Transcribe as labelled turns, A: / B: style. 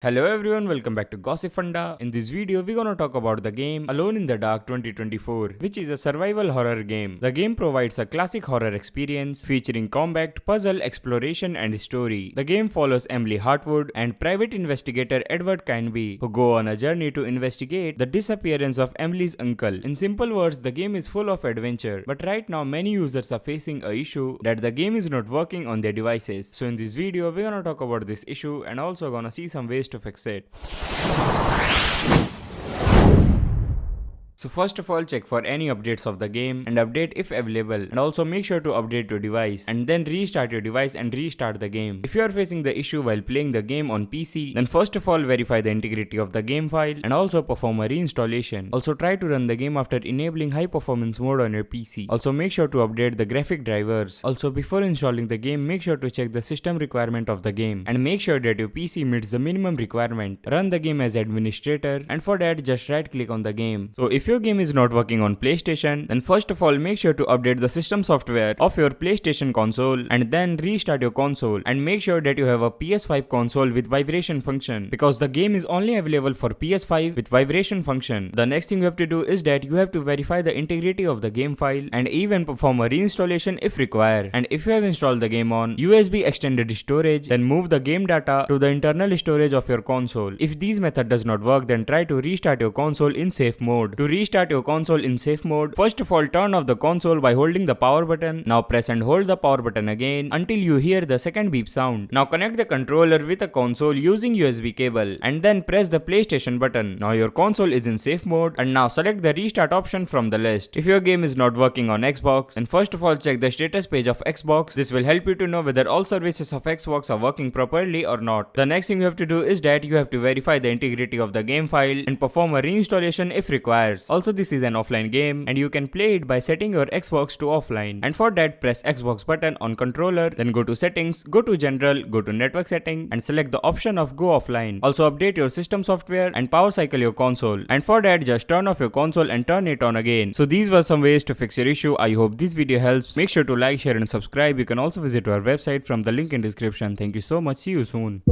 A: Hello everyone, welcome back to Gossipfunda. In this video, we're gonna talk about the game Alone in the Dark 2024, which is a survival horror game. The game provides a classic horror experience featuring combat, puzzle, exploration, and story. The game follows Emily Hartwood and private investigator Edward Canby, who go on a journey to investigate the disappearance of Emily's uncle. In simple words, the game is full of adventure, but right now many users are facing a issue that the game is not working on their devices. So in this video, we're gonna talk about this issue and also gonna see some ways to fix it. So first of all, check for any updates of the game and update if available, and also make sure to update your device and then restart your device and restart the game. If you are facing the issue while playing the game on PC, then first of all verify the integrity of the game file and also perform a reinstallation. Also try to run the game after enabling high performance mode on your PC. Also make sure to update the graphic drivers. Also before installing the game, make sure to check the system requirement of the game and make sure that your PC meets the minimum requirement. Run the game as administrator, and for that just right click on the game. So if your game is not working on PlayStation, then first of all make sure to update the system software of your PlayStation console and then restart your console, and make sure that you have a PS5 console with vibration function, because the game is only available for PS5 with vibration function. The next thing you have to do is that you have to verify the integrity of the game file and even perform a reinstallation if required. And if you have installed the game on USB extended storage, then move the game data to the internal storage of your console. If these method does not work, then try to restart your console in safe mode. To restart your console in safe mode, first of all turn off the console by holding the power button. Now press and hold the power button again until you hear the second beep sound. Now connect the controller with a console using USB cable and then press the PlayStation button. Now your console is in safe mode, and now select the restart option from the list. If your game is not working on Xbox, then first of all check the status page of Xbox. This will help you to know whether all services of Xbox are working properly or not. The next thing you have to do is that you have to verify the integrity of the game file and perform a reinstallation if required. Also this is an offline game and you can play it by setting your Xbox to offline, and for that press Xbox button on controller, then go to settings, go to general, go to network setting and select the option of go offline. Also update your system software and power cycle your console, and for that just turn off your console and turn it on again. So these were some ways to fix your issue. I hope this video helps. Make sure to like, share and subscribe. You can also visit our website from the link in description. Thank you so much. See you soon.